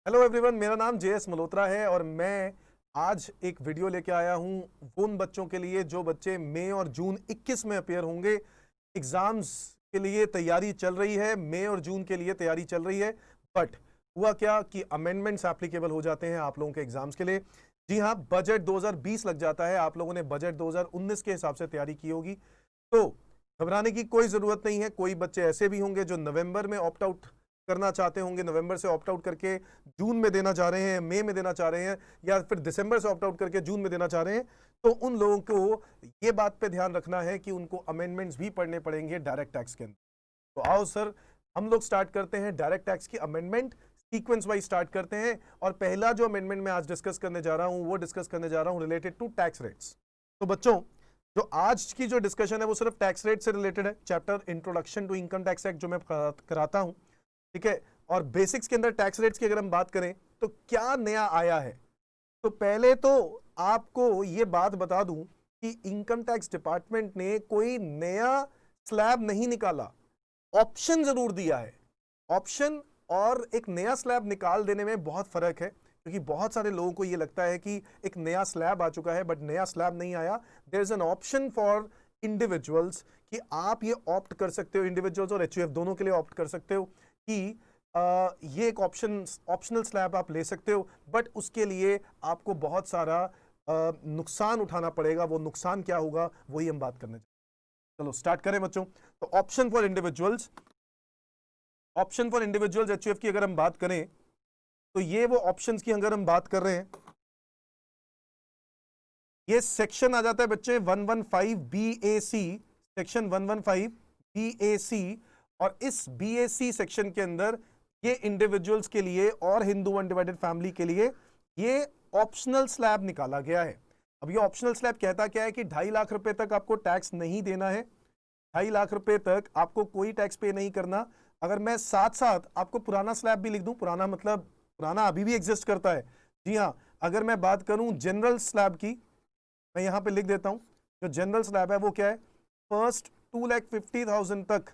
Hello everyone, मेरा नाम JS Malhotra है और मैं आज एक वीडियो लेके आया हूं उन बच्चों के लिए जो बच्चे मई और जून 21 में अपेयर होंगे। एग्जाम्स के लिए तैयारी चल रही है, मई और जून के लिए तैयारी चल रही है। बट हुआ क्या कि अमेंडमेंट्स एप्लीकेबल हो जाते हैं आप लोगों के एग्जाम्स के लिए। जी हाँ, बजट 2020 लग जाता है। आप लोगों ने बजट 2019 के हिसाब से तैयारी की होगी, तो घबराने की कोई जरूरत नहीं है। कोई बच्चे ऐसे भी होंगे जो नवंबर में ऑप्ट आउट करना चाहते होंगे, नवंबर से ऑप्ट आउट करके जून में देना चाह रहे हैं, मई में देना चाह रहे हैं, या फिर दिसंबर से ऑप्ट आउट करके जून में देना चाह रहे हैं। तो उन लोगों को ये बात पे ध्यान रखना है कि उनको अमेंडमेंट्स भी पढ़ने पड़ेंगे डायरेक्ट टैक्स के अंदर। तो आओ सर, हम लोग स्टार्ट करते हैं डायरेक्ट टैक्स की अमेंडमेंट, सीक्वेंस वाइज स्टार्ट करते हैं। और पहला जो अमेंडमेंट मैं आज डिस्कस करने जा रहा हूं वो डिस्कस करने जा रहा हूं रिलेटेड टू टैक्स रेट्स। तो बच्चों, जो आज की जो डिस्कशन है वो सिर्फ टैक्स रेट से रिलेटेड है। Chapter introduction to income tax act जो मैं कराता हूं, ठीक है, और बेसिक्स के अंदर टैक्स रेट्स की अगर हम बात करें तो क्या नया आया है। तो पहले तो आपको ये बात बता दूं कि इनकम टैक्स डिपार्टमेंट ने कोई नया स्लैब नहीं निकाला, ऑप्शन जरूर दिया है। ऑप्शन और एक नया स्लैब निकाल देने में बहुत फर्क है, क्योंकि बहुत सारे लोगों को ये लगता है कि एक नया स्लैब आ चुका है, बट नया स्लैब नहीं आया। There is an option for individuals कि आप ये ऑप्ट कर सकते हो, इंडिविजुअल्स और एचयूएफ दोनों के लिए ऑप्ट कर सकते हो कि ये एक ऑप्शनल स्लैब आप ले सकते हो। बट उसके लिए आपको बहुत सारा नुकसान उठाना पड़ेगा। वो नुकसान क्या होगा वही हम बात करने। चलो स्टार्ट करें बच्चों। तो ऑप्शन फॉर इंडिविजुअल्स, एचयूएफ की अगर हम बात करें तो ये वो ऑप्शंस की अगर हम बात कर रहे हैं, ये सेक्शन आ जाता है बच्चे 115 BAC, सेक्शन 115 BAC। और इस BAC सेक्शन के अंदर ये इंडिविजुअल्स के लिए और हिंदू अनडिवाइडेड फैमिली के लिए ये ऑप्शनल स्लैब निकाला गया है। अब ये ऑप्शनल स्लैब कहता क्या है कि 2.5 लाख रुपए तक आपको टैक्स नहीं देना है। 2.5 लाख रुपए तक आपको कोई टैक्स पे नहीं करना। अगर मैं साथ साथ आपको पुराना स्लैब भी लिख दूं, पुराना मतलब पुराना अभी भी एग्जिस्ट करता है। जी हाँ, अगर मैं बात करूं जनरल स्लैब की, मैं यहां पे लिख देता हूं। जो जनरल स्लैब है वो क्या है, फर्स्ट 2,50,000 तक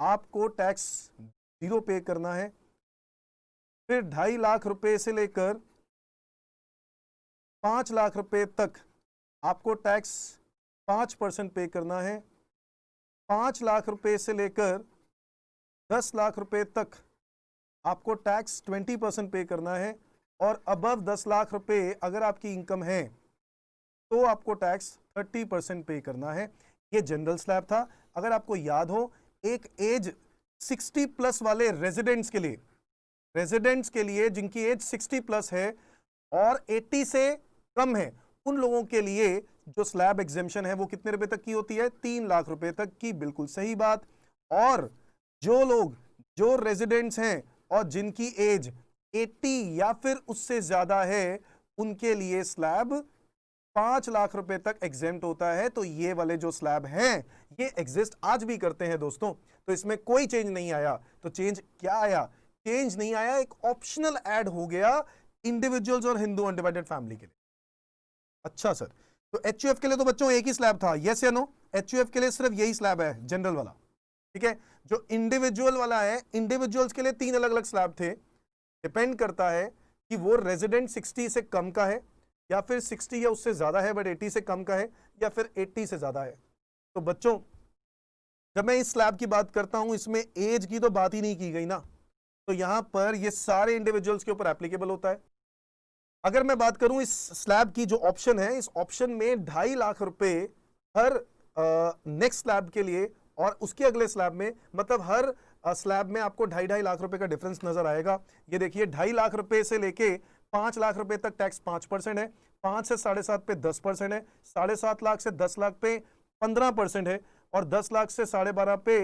आपको टैक्स 0 पे करना है। फिर 2.5 लाख रुपए से लेकर 5 लाख रुपए तक आपको टैक्स 5% पे करना है। 5 लाख रुपए से लेकर 10 लाख रुपए तक आपको टैक्स 20% पे करना है। और अबव 10 लाख रुपए अगर आपकी इनकम है तो आपको टैक्स 30% पे करना है। ये जनरल स्लैब था। अगर आपको याद हो, एक एज 60 प्लस वाले रेजिडेंट्स के लिए जिनकी एज 60 प्लस है और 80 से कम है, उन लोगों के लिए जो स्लैब एग्जेम्पशन है वो कितने रुपए तक की होती है, 3 लाख रुपए तक की। बिल्कुल सही बात। और जो रेजिडेंट्स हैं और जिनकी एज 80 या फिर उससे ज्यादा है, उनके लिए स्लैब 5 लाख रुपए तक एग्जेम्प्ट होता है। तो ये वाले जो स्लैब हैं ये एग्जिस्ट आज भी करते हैं दोस्तों। तो इसमें कोई चेंज नहीं आया। तो चेंज क्या आया, चेंज नहीं आया, एक ऑप्शनल ऐड हो गया इंडिविजुअल्स और हिंदू अनडिवाइडेड फैमिली के लिए। अच्छा सर, तो एचयूएफ के लिए तो बच्चों एक ही स्लैब था, यस या नो? एचयूएफ के लिए सिर्फ यही स्लैब है, जनरल वाला, ठीक है। जो इंडिविजुअल वाला है, इंडिविजुअल्स के लिए 3 अलग अलग स्लैब थे। डिपेंड करता है कि वो रेजिडेंट 60 से कम का है, या फिर 60 या उससे ज्यादा है बट 80 से कम का है, या फिर 80 से ज्यादा है। तो बच्चों, जब मैं इस स्लैब की बात करता हूं, इसमें एज की तो बात ही नहीं की गई ना। तो यहां पर ये सारे इंडिविजुअल्स के ऊपर एप्लीकेबल होता है। अगर मैं बात करूं इस स्लैब की, जो ऑप्शन है, इस ऑप्शन में 2.5 लाख रुपए हर नेक्स्ट स्लैब के लिए और उसके अगले स्लैब में, मतलब हर स्लैब में आपको 2.5 लाख रुपए का डिफरेंस नजर आएगा। ये देखिए, 2.5 लाख रुपए से लेके 5 लाख रुपए तक टैक्स 5% है, 5 से 7.5 पे 10% है, 7.5 लाख से 10 लाख पे 15% है, और 10 लाख से 12.5 पे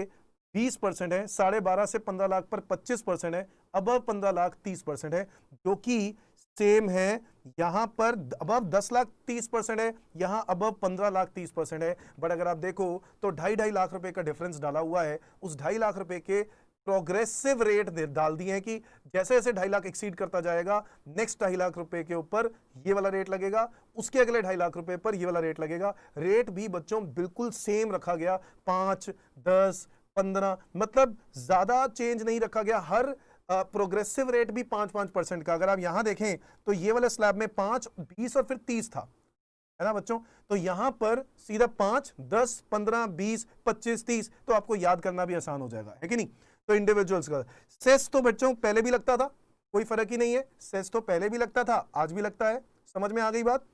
20% है, 12.5 से 15 लाख पर 25% है, अबव 15 लाख 30% है, जो कि सेम है। यहां पर अबव 10 लाख 30% है, यहां अबव 15 लाख 30% है। बट अगर आप देखो तो 2.5 लाख रुपए का डिफरेंस डाला हुआ है। उस 2.5 लाख रुपए के प्रोग्रेसिव रेट डाल दिए हैं कि जैसे जैसे 2.5 लाख एक्सीड करता जाएगा, नेक्स्ट 2.5 लाख रुपए के ऊपर ये वाला रेट लगेगा, उसके अगले 2.5 लाख रुपए पर ये वाला रेट लगेगा। रेट भी बच्चों बिल्कुल सेम रखा गया, 5, 10, 15, मतलब ज्यादा चेंज नहीं रखा गया। हर प्रोग्रेसिव रेट भी 5-5% का। अगर आप यहां देखें तो ये वाले स्लैब में 5, 20 और फिर 30 था, है ना बच्चों। तो यहां पर सीधा 5, 10, 15, 20, 25, 30, तो आपको याद करना भी आसान हो जाएगा, है कि नहीं। तो इंडिविजुअल्स का सेस तो बच्चों पहले भी लगता था, कोई फर्क ही नहीं है, सेस तो पहले भी लगता था, आज भी लगता है। समझ में आ गई बात।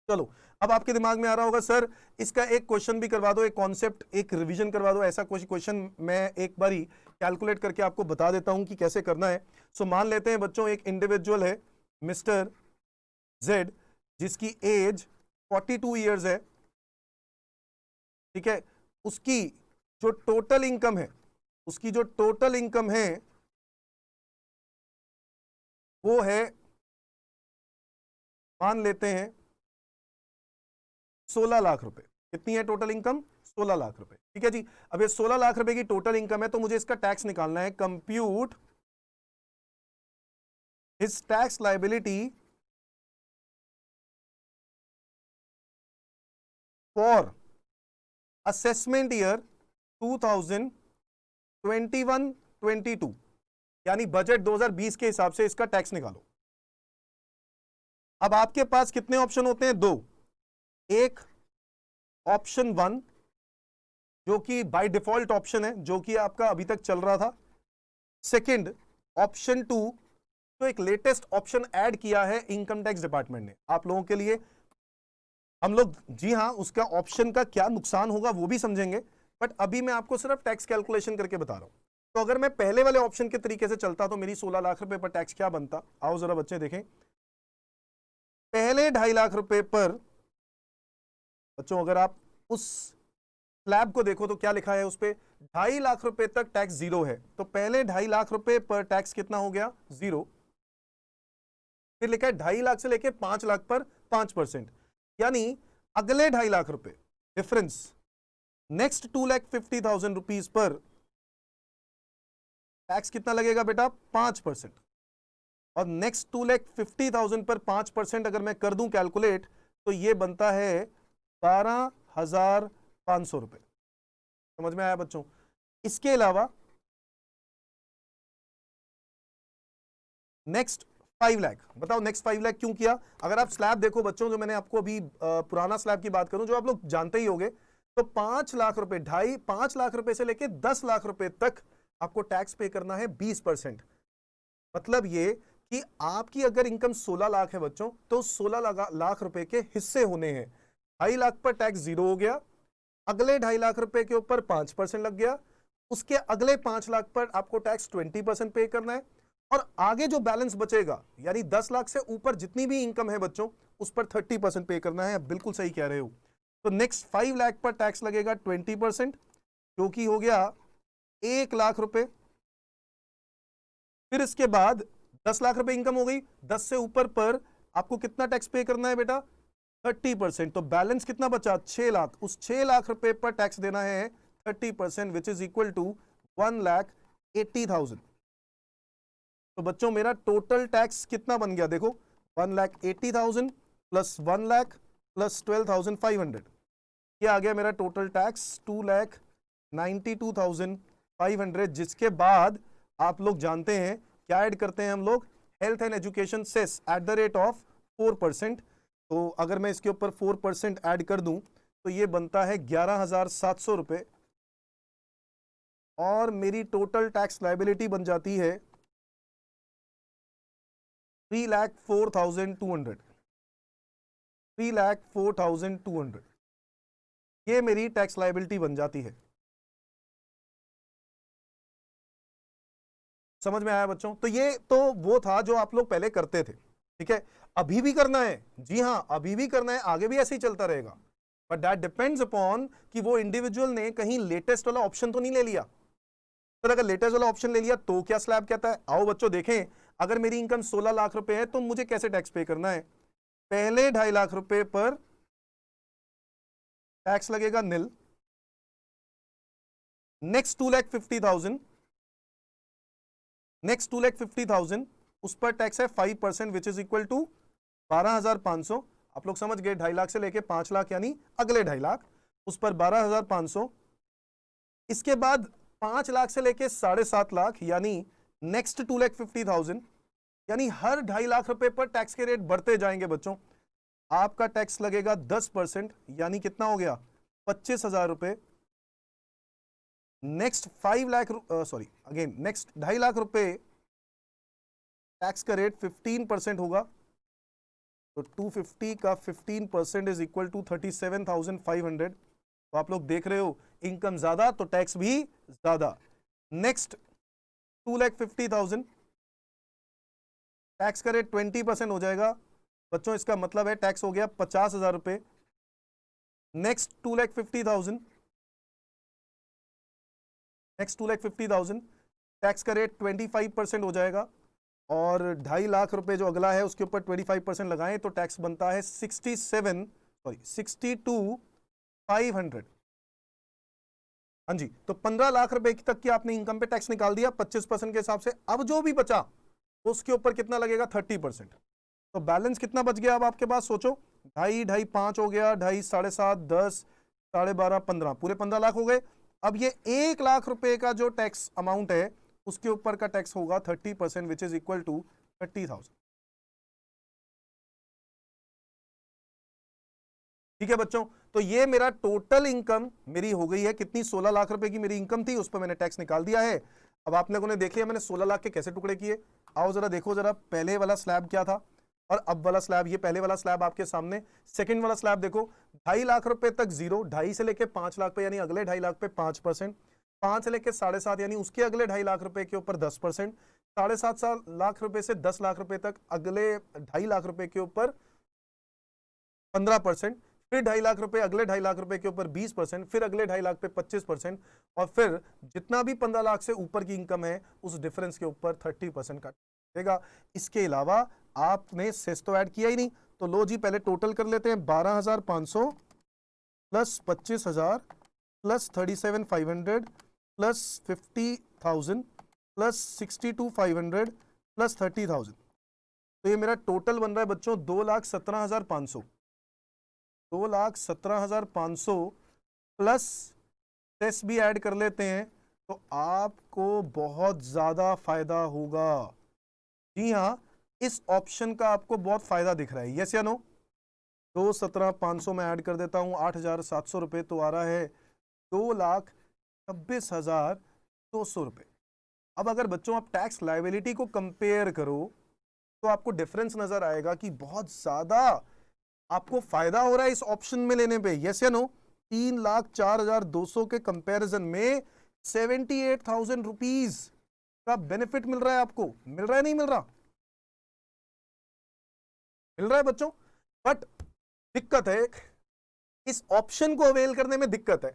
चलो अब आपके दिमाग में आ रहा होगा सर इसका एक क्वेश्चन भी करवा दो, एक कॉन्सेप्ट, एक रिवीजन करवा दो। ऐसा कुछ क्वेश्चन मैं एक बारी कैलकुलेट करके आपको बता देता हूं कि कैसे करना है। सो मान लेते हैं बच्चों एक इंडिविजुअल है मिस्टर जेड, जिसकी एज 42 ईयर्स है, ठीक है। उसकी जो टोटल इनकम है, उसकी जो टोटल इनकम है वो है, मान लेते हैं 16 लाख रुपए। कितनी है टोटल इनकम? 16 लाख रुपए, ठीक है जी। अब ये 16 लाख रुपए की टोटल इनकम है तो मुझे इसका टैक्स निकालना है। Compute his tax liability for assessment year 2021-22, यानी बजट 2020 के हिसाब से इसका टैक्स निकालो। अब आपके पास कितने ऑप्शन होते हैं? 2। एक ऑप्शन 1 जो कि बाय डिफॉल्ट ऑप्शन है, जो कि आपका अभी तक चल रहा था। सेकंड ऑप्शन 2 तो एक लेटेस्ट ऑप्शन ऐड किया है इनकम टैक्स डिपार्टमेंट ने आप लोगों के लिए। हम लोग जी हाँ उसका ऑप्शन का क्या नुकसान होगा वो भी समझेंगे, बट अभी मैं आपको सिर्फ टैक्स कैलकुलेशन करके बता रहा हूं। तो अगर मैं पहले वाले ऑप्शन के तरीके से चलता तो मेरी 16 लाख रुपए पर टैक्स क्या बनता? आओ जरा बच्चे देखें। पहले 2.5 लाख रुपए पर बच्चों अगर आप उस स्लैब को देखो तो क्या लिखा है उस पे? 2.5 लाख रुपए तक टैक्स जीरो है। तो पहले 2.5 लाख रुपए पर टैक्स कितना हो गया? जीरो। फिर लिखा है 2.5 लाख से लेके 5 लाख पर 5%, यानी अगले 2.5 लाख रुपए difference next 2,50,000 rupees per tax कितना लगेगा बेटा? 5%। और नेक्स्ट 2,50,000 पर 5% अगर मैं कर दूं कैलकुलेट तो ये बनता है 12,500 रुपए। समझ में आया बच्चों? इसके अलावा नेक्स्ट 5 लाख, बताओ नेक्स्ट 5 लाख क्यों किया? अगर आप स्लैब देखो बच्चों, जो मैंने आपको अभी पुराना स्लैब की बात करूं जो आप लोग जानते ही होंगे, तो 5 लाख रुपए, 5 लाख रुपए से लेके 10 लाख रुपए तक आपको टैक्स पे करना है 20%। मतलब ये कि आपकी अगर इनकम 16 लाख है बच्चों तो 16 लाख रुपए के हिस्से होने हैं। 2.5 लाख पर टैक्स जीरो हो गया, अगले 2.5 लाख रुपए के ऊपर 5% लग गया, उसके अगले 5 लाख पर आपको टैक्स 20% पे करना है, और आगे जो बैलेंस बचेगा यानी 10 लाख से ऊपर जितनी भी इनकम है बच्चों उस पर 30% पे करना है। बिल्कुल सही कह रहे हो। तो नेक्स्ट 5 लाख पर टैक्स लगेगा 20%, जो कि हो गया 1 लाख रुपए। फिर इसके बाद 10 लाख रुपए इनकम हो गई, 10 से ऊपर पर आपको कितना टैक्स पे करना है बेटा? 30%। तो बैलेंस कितना बचा? 6 लाख। उस 6 लाख रुपए पर टैक्स देना है 30%, विच इज इक्वल टू 1,80,000। तो बच्चों मेरा टोटल टैक्स कितना बन गया? देखो 1,80,000 प्लस 1 लाख प्लस 12,500, ये आ गया मेरा टोटल टैक्स 2,92,500। जिसके बाद आप लोग जानते हैं क्या ऐड करते हैं हम लोग? Health and education cess at the rate of 4%। तो अगर मैं इसके ऊपर 4% ऐड कर दूं तो ये बनता है 11,700 रुपए, और मेरी टोटल टैक्स लायबिलिटी बन जाती है 3,04,200। 3,04,200 ये मेरी टैक्स लायबिलिटी बन जाती है। समझ में आया बच्चों? तो ये तो वो था जो आप लोग पहले करते थे, ठीक है। अभी भी करना है, जी हाँ अभी भी करना है, आगे भी ऐसे ही चलता रहेगा, बट दैट डिपेंड्स अपॉन कि वो इंडिविजुअल ने कहीं लेटेस्ट वाला ऑप्शन तो नहीं ले लिया। तो अगर लेटेस्ट वाला ऑप्शन ले लिया तो क्या स्लैब कहता है? आओ बच्चों देखें, अगर मेरी इनकम 16 लाख रुपए है तो मुझे कैसे टैक्स पे करना है? पहले 2.5 लाख रुपए पर टैक्स लगेगा निल, नेक्स्ट 2,50,000, नेक्स्ट 2,50,000 उस पर टैक्स है 5%, विच इज इक्वल टू 12,500। आप लोग समझ गए, 2.5 लाख से लेके 5 लाख यानी अगले 2.5 लाख, उस पर 12,500। इसके बाद 5 लाख से लेके 7.5 लाख यानी नेक्स्ट 2,50,000, यानी हर 2.5 लाख रुपए पर टैक्स के रेट बढ़ते जाएंगे बच्चों। आपका टैक्स लगेगा 10%, यानी कितना हो गया 25,000 रुपए। नेक्स्ट 5 लाख नेक्स्ट 2.5 लाख रुपए टैक्स का रेट 15% होगा, तो 250 का 15% इज इक्वल टू 37,500। तो आप लोग देख रहे हो इनकम ज्यादा तो टैक्स भी ज्यादा। नेक्स्ट 2,50,000 टैक्स का रेट 20% हो जाएगा बच्चों, इसका मतलब है टैक्स हो गया 50,000 रुपए। नेक्स्ट 2,50,000 टैक्स का रेट 25% हो जाएगा, और 2.5 लाख रुपए जो अगला है उसके ऊपर 25% लगाएं तो टैक्स बनता है 62,500। हाँ जी, तो 15 लाख रुपए तक की आपने इनकम पे टैक्स निकाल दिया 25% के हिसाब से। अब जो भी बचा उसके ऊपर कितना लगेगा 30%। तो बैलेंस कितना बच गया अब आपके पास, सोचो। 2.5 5 हो गया, 2.5 7.5 10 12.5 15, पूरे 15 लाख हो गए। अब ये 1 लाख रुपए का जो टैक्स अमाउंट है उसके ऊपर का टैक्स होगा 30%, विच इज इक्वल टू 30,000। ठीक है बच्चों, तो ये मेरा टोटल इनकम मेरी हो गई है कितनी, 16 लाख रुपए की मेरी इनकम थी, उस पर मैंने टैक्स निकाल दिया है। अब आप लोगों ने देख लिया मैंने 16 लाख के कैसे टुकड़े किए। आओ जरा देखो जरा, पहले वाला स्लैब क्या था और अब वाला स्लैब। ये पहले वाला स्लैब आपके सामने, सेकंड वाला स्लैब देखो। 2.5 लाख रुपए तक जीरो, 2.5 से लेके 5 लाख पे यानी अगले 2.5 लाख पे 5%, 5 से लेके 7.5 यानी उसके अगले 2.5 लाख रुपए के ऊपर 10%, 7.5 लाख रुपए से 10 लाख रुपए तक अगले 2.5 लाख रुपए के ऊपर 15%, फिर 2.5 लाख रुपए अगले 2.5 लाख रुपए के ऊपर 20%, फिर अगले 2.5 लाख पे 25%, और फिर जितना भी 15 लाख से ऊपर की इनकम है उस डिफरेंस के ऊपर 30% काट देगा। इसके अलावा आपने सेस तो ऐड किया ही नहीं, तो लो जी पहले टोटल कर लेते हैं। 12,500 plus 25,000 plus 37,500 plus 50,000 plus 62,500 plus 30,000, तो ये मेरा टोटल बन रहा है बच्चों 2,17,500। 2,17,500 प्लस सेस भी ऐड कर लेते हैं तो आपको बहुत ज्यादा फायदा होगा। जी हाँ, इस ऑप्शन का आपको बहुत फायदा दिख रहा है, यस या नो। 2,17,500 में ऐड कर देता हूं 8,700 रुपए, तो आ रहा है 2,26,200 रुपए। अब अगर बच्चों आप टैक्स लायबिलिटी को कंपेयर करो तो आपको डिफरेंस नजर आएगा कि बहुत ज्यादा आपको फायदा हो रहा है इस ऑप्शन में लेने पे, यस या नो। 3,04,200 के कंपैरिजन में 78,000 रुपीज का बेनिफिट मिल रहा है आपको। मिल रहा है नहीं मिल रहा? मिल रहा है बच्चों, बट दिक्कत है इस ऑप्शन को अवेल करने में। दिक्कत है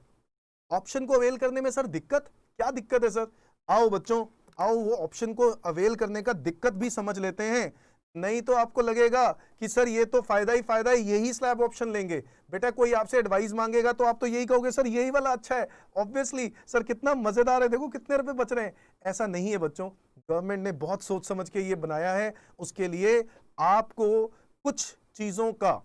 ऑप्शन को अवेल करने में। सर दिक्कत क्या दिक्कत है सर? आओ बच्चों आओ, वो ऑप्शन को अवेल करने का दिक्कत भी समझ लेते हैं, नहीं तो आपको लगेगा कि सर ये तो फायदा ही फायदा है, यही स्लैब ऑप्शन लेंगे। बेटा कोई आपसे एडवाइस मांगेगा तो आप तो यही कहोगे सर यही वाला अच्छा है, ऑब्वियसली सर कितना मजेदार है, देखो कितने रुपए बच रहे हैं। ऐसा नहीं है बच्चों, गवर्नमेंट ने बहुत सोच समझ के ये बनाया है। उसके लिए आपको कुछ चीजों का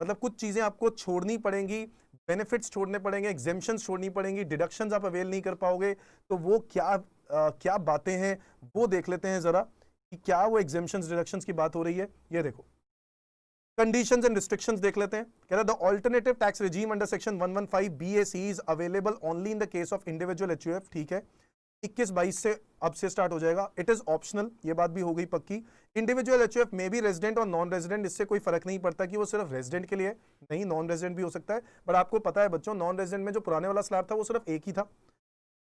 मतलब कुछ चीजें आपको छोड़नी पड़ेंगी, बेनिफिट्स छोड़ने पड़ेंगे, एग्जेम्पशंस छोड़नी पड़ेंगी, डिडक्शंस आप अवेल नहीं कर पाओगे। तो वो क्या बातें हैं वो देख लेते हैं जरा कि क्या वो एग्जेम्पशंस डिडक्शंस की बात हो रही है। ये देखो कंडीशंस एंड रिस्ट्रिक्शंस देख लेते हैं। कह रहा है the alternative tax regime under section 115 BAC is available only in the case of individual HUF। ठीक है, 21-22 से अब से स्टार्ट हो जाएगा। इट इज ऑप्शनल, ये बात भी हो गई पक्की। इंडिविजुअल HUF में भी रेजिडेंट और नॉन रेजिडेंट, इससे कोई फर्क नहीं पड़ता कि वो सिर्फ रेजिडेंट के लिए नहीं, नॉन रेजिडेंट भी हो सकता है। बट आपको पता है बच्चों, नॉन रेजिडेंट में जो पुराने वाला स्लैब था वो सिर्फ एक ही था,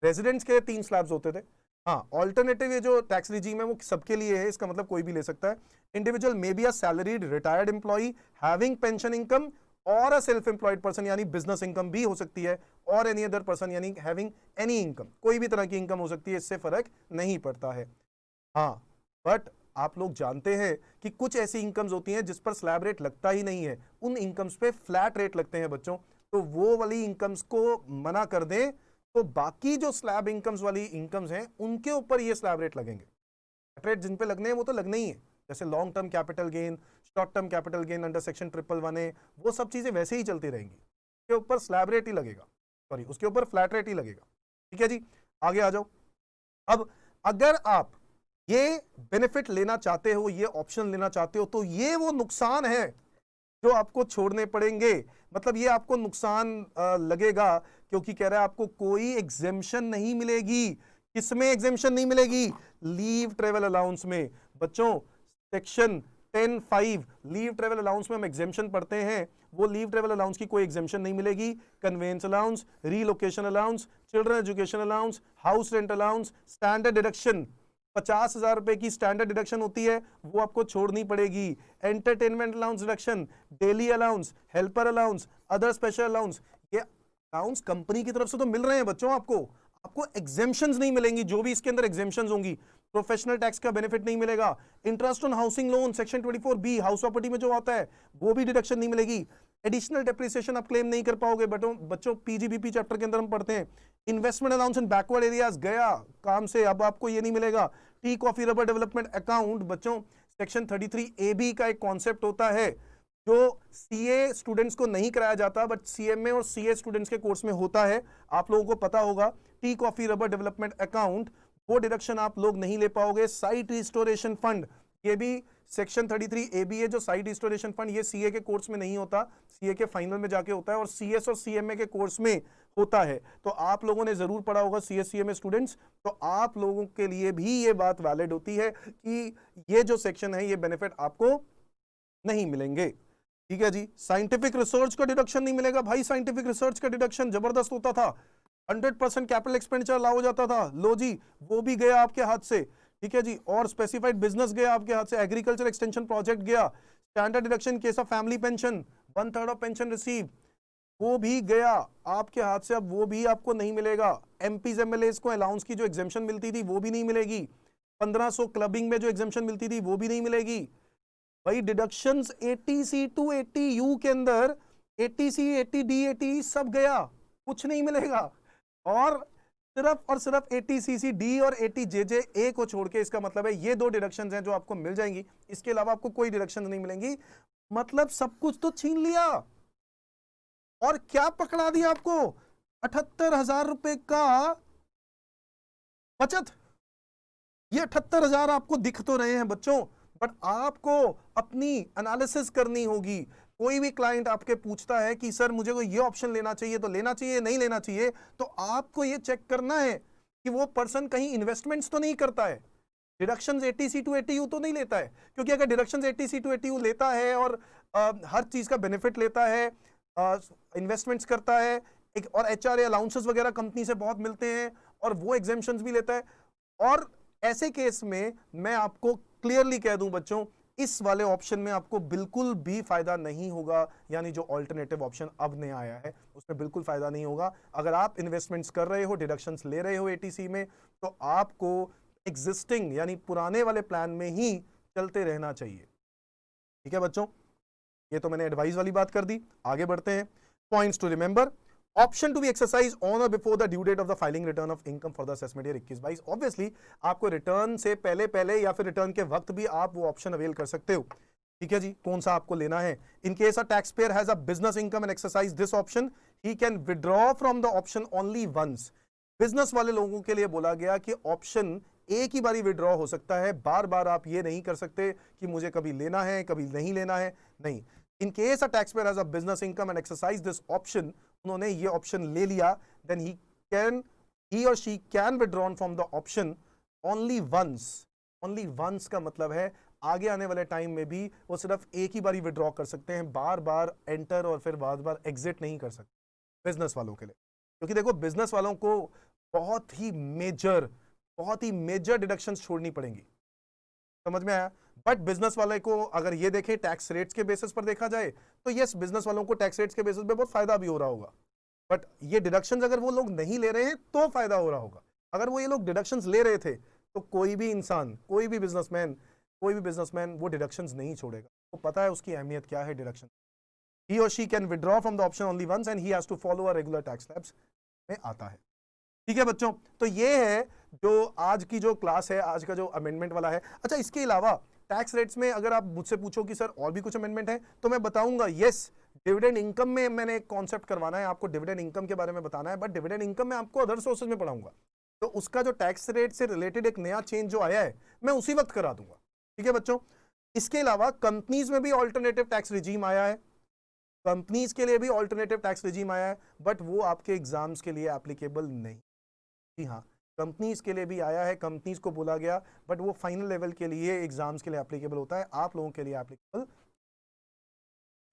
रेजिडेंट्स के 3 स्लैब्स होते थे। हाँ, ऑल्टरनेटिव ये जो टैक्स रिजीम है वो सबके लिए है, इसका मतलब कोई भी ले सकता है। Individual may be a salaried retired employee having pension income और अ सेल्फ एम्प्लॉयड पर्सन, यानी बिजनेस इनकम भी हो सकती है, और एनी अदर पर्सन यानी हैविंग एनी इनकम, कोई भी तरह की इनकम हो सकती है, इससे फर्क नहीं पड़ता है। हाँ, बट आप लोग जानते हैं कि कुछ ऐसी इनकम्स होती हैं जिस पर स्लैब रेट लगता ही नहीं है, उन इनकम्स पे फ्लैट रेट लगते हैं बच्चों। तो वो वाली इनकम्स को मना कर दें तो बाकी जो स्लैब इनकम्स वाली इनकम्स हैं उनके ऊपर ये स्लैब रेट लगेंगे। रेट जिन पे लगने हैं वो तो लगने ही है, जैसे long term capital gain, short term capital gain under section 111A, वो सब चीजें वैसे ही चलती रहेंगी, उसके ऊपर स्लैब रेट ही लगेगा, सॉरी उसके ऊपर फ्लैट रेट ही लगेगा। ठीक है जी, आगे आ जाओ। अब अगर आप ये बेनिफिट लेना चाहते हो, ये ऑप्शन लेना चाहते हो, तो ये वो नुकसान है जो आपको छोड़ने पड़ेंगे। मतलब ये आपको नुकसान लगेगा, क्योंकि कह रहा है आपको कोई एग्जेम्पशन नहीं मिलेगी। किसमें एग्जेम्पशन नहीं मिलेगी? लीव ट्रेवल अलाउंस में। बच्चों सेक्शन 10(5) लीव ट्रेवल अलाउंस में हम एग्जेम्पशन पढ़ते हैं, वो लीव ट्रेवल अलाउंस की कोई एग्जेम्पशन नहीं मिलेगी। Convince allowance, relocation allowance, children education allowance, house rent allowance, standard deduction, 50,000 रुपए की स्टैंडर्ड डिडक्शन होती है, वो आपको छोड़नी पड़ेगी। Entertainment allowance deduction, daily allowance, helper allowance, other special allowance, ये अलाउंस कंपनी की तरफ से तो मिल रहे हैं बच्चों, आपको एग्जेम्पशंस नहीं मिलेंगी। जो भी इसके अंदर एग्जेम्पशंस होंगी, प्रोफेशनल टैक्स का बेनिफिट नहीं मिलेगा। Interest on housing loan section 24B house property में जो आता है वो भी डिडक्शन नहीं मिलेगी। एडिशनल डेप्रिसिएशन आप क्लेम नहीं कर पाओगे। बच्चों पीजीबीपी चैप्टर के अंदर हम पढ़ते हैं इन्वेस्टमेंट अलाउंस इन बैकवर्ड एरियाज, गया काम से, अब आपको ये नहीं मिलेगा। Tea coffee rubber development account, बच्चों सेक्शन 33AB का एक कॉन्सेप्ट होता है जो सीए स्टूडेंट्स को नहीं कराया जाता, बट सीएमए और सीए स्टूडेंट्स के कोर्स में होता है, आप लोगों को पता होगा। Tea coffee rubber development account, वो डिडक्शन आप लोग नहीं ले पाओगे। साइट रिस्टोरेशन फंड, ये भी सेक्शन 33AB है, जो साइट रिस्टोरेशन फंड, ये सीए के कोर्स में नहीं होता, सीए के फाइनल में जाके होता है, और सीएस और सीएमए के कोर्स में होता है। तो आप लोगों ने जरूर पढ़ा होगा सीएस सीएमए स्टूडेंट्स, तो आप लोगों के लिए भी ये बात वैलिड होती है कि ये जो सेक्शन है, ये बेनिफिट आपको नहीं मिलेंगे। ठीक है जी। साइंटिफिक रिसर्च का डिडक्शन नहीं मिलेगा। भाई साइंटिफिक रिसर्च का डिडक्शन जबरदस्त होता था, 100% कैपिटल एक्सपेंडिचर अलाउ हो जाता था। लो जी, वो भी गया आपके हाथ से। ठीक है जी। और स्पेसिफाइड बिजनेस गया आपके हाथ से, एग्रीकल्चर एक्सटेंशन प्रोजेक्ट गया, standard deduction case of family pension, 1/3 of pension receive, वो भी गया आपके हाथ से। अब वो भी आपको नहीं मिलेगा। एमपीज एमएलएस को अलाउंस की जो एग्जेम्पशन मिलती थी वो भी नहीं मिलेगी। 1500 क्लबिंग में जो एग्जेम्पशन मिलती थी वो भी नहीं मिलेगी। भाई डिडक्शंस 80C to 80U के अंदर 80C 80D 80E सब गया, कुछ नहीं मिलेगा। और सिर्फ 80CC-D और 80JJ-A को छोड़ के, इसका मतलब है ये दो डिडक्शंस हैं जो आपको मिल जाएंगी, इसके अलावा आपको कोई डिडक्शन नहीं मिलेंगी। मतलब सब कुछ तो छीन लिया और क्या पकड़ा दिया आपको? 78,000 रुपए का बचत। ये 78,000 आपको दिख तो रहे हैं बच्चों, बट आपको अपनी एनालिसिस करनी होगी। कोई भी क्लाइंट आपके पूछता है कि सर मुझे को ये ऑप्शन लेना चाहिए, तो लेना चाहिए नहीं लेना चाहिए, तो आपको ये चेक करना है कि वो पर्सन कहीं इन्वेस्टमेंट्स तो नहीं करता है, डिडक्शंस 80C to 80U तो नहीं लेता है। क्योंकि अगर डिडक्शंस 80C to 80U लेता है और हर चीज का बेनिफिट लेता है, इन्वेस्टमेंट्स करता है, और एचआरए अलाउंसेस वगैरह कंपनी से बहुत मिलते हैं, और वो एग्जेम्पशंस भी लेता है, और ऐसे केस में मैं आपको क्लियरली कह दूं बच्चों, इस वाले ऑप्शन में आपको बिल्कुल भी फायदा नहीं होगा। यानी जो ऑल्टरनेटिव ऑप्शन अब नया आया है उसमें बिल्कुल फायदा नहीं होगा। अगर आप इन्वेस्टमेंट्स कर रहे हो, डिडक्शंस ले रहे हो एटीसी में, तो आपको एग्जिस्टिंग यानी पुराने वाले प्लान में ही चलते रहना चाहिए। ठीक है बच्चों, ये तो मैंने एडवाइस वाली बात कर दी। आगे बढ़ते हैं। Points to remember, option to be exercise on or before the due date of the filing return of income for the assessment year 21-22। Obviously आपको रिटर्न से पहले या फिर रिटर्न के वक्त भी आप वो ऑप्शन अवेल कर सकते हो। ठीक है जी, कौन सा आपको लेना है? In case a tax payer has a business income and exercise this option, he can withdraw from the option only once. Business वाले लोगों के लिए बोला गया कि ऑप्शन एक ही बारी विड्रॉ हो सकता है, बार बार आप ये नहीं कर सकते कि मुझे कभी लेना है कभी नहीं लेना है, नहीं। In case a tax payer has a business income and exercise this option, उन्होंने ये ऑप्शन ले लिया, देन ही और she can withdrawn from the option only once. Only once का मतलब है आगे आने वाले टाइम में भी वो सिर्फ एक ही बारी विड्रॉ कर सकते हैं, बार बार एंटर और फिर बार बार एग्जिट नहीं कर सकते बिजनेस वालों के लिए। क्योंकि देखो बिजनेस वालों को बहुत ही मेजर डिडक्शंस छोड़नी पड़ेंगी, समझ में आया? बट बिजनेस वाले को अगर ये देखें टैक्स रेट्स के बेसिस पर देखा जाए तो यस, बिजनेस वालों को टैक्स रेट्स के बेसिस पे बहुत फायदा भी हो रहा होगा, बट ये डिडक्शंस अगर वो लोग नहीं ले रहे हैं तो फायदा हो रहा होगा। अगर वो ये लोग डिडक्शंस ले रहे थे तो कोई भी इंसान, कोई भी बिजनेसमैन वो डिडक्शंस नहीं छोड़ेगा। तो पता है उसकी अहमियत क्या है डिडक्शन। ही और she can withdraw from the option only once and he has to follow a regular tax slabs में आता है। ठीक है बच्चों, तो ये है जो आज की जो क्लास है, आज का जो अमेंडमेंट वाला है। अच्छा, इसके अलावा टैक्स रेट्स में अगर आप मुझसे पूछो कि सर और भी कुछ अमेंडमेंट है, तो मैं बताऊंगा यस, डिविडेंड इनकम में मैंने एक कॉन्सेप्ट करवाना है आपको, डिविडेंड इनकम के बारे में बताना है, बट डिविडेंड इनकम में आपको अदर सोर्सेज में पढ़ाऊंगा। तो उसका जो टैक्स रेट से रिलेटेड एक नया चेंज जो आया है मैं उसी वक्त करा दूंगा, ठीक है बच्चों। इसके अलावा कंपनीज में भी ऑल्टरनेटिव टैक्स रिजीम आया है, कंपनीज के लिए भी ऑल्टरनेटिव टैक्स रिजीम आया है, बट वो आपके एग्जाम्स के लिए एप्लीकेबल नहीं। जी हाँ, कंपनीज के लिए भी आया है, कंपनीज को बोला गया, बट वो फाइनल लेवल के लिए एग्जाम्स के लिए एप्लीकेबल होता है, आप लोगों के लिए एप्लीकेबल,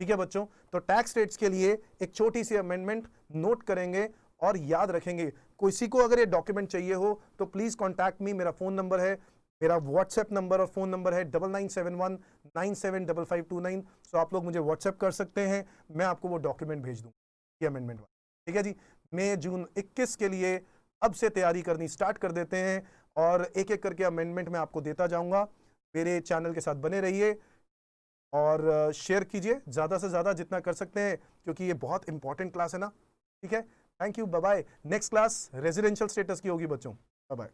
ठीक है बच्चों। तो टैक्स रेट्स के लिए एक छोटी सी अमेंडमेंट नोट करेंगे और याद रखेंगे। किसी को अगर ये डॉक्यूमेंट चाहिए हो तो प्लीज कॉन्टैक्ट मी, मेरा फोन नंबर है, मेरा व्हाट्सएप नंबर और फोन नंबर है 9971975529। सो आप लोग मुझे व्हाट्सएप कर सकते हैं, मैं आपको वो डॉक्यूमेंट भेज दूंगा, ये अमेंडमेंट वाला, ठीक है जी। मई जून 21 के लिए अब से तैयारी करनी स्टार्ट कर देते हैं और एक एक करके अमेंडमेंट मैं आपको देता जाऊंगा। मेरे चैनल के साथ बने रहिए और शेयर कीजिए ज़्यादा से ज़्यादा जितना कर सकते हैं, क्योंकि ये बहुत इंपॉर्टेंट क्लास है ना, ठीक है। Thank you, bye bye. Next class residential status की होगी बच्चों, बाय बाय।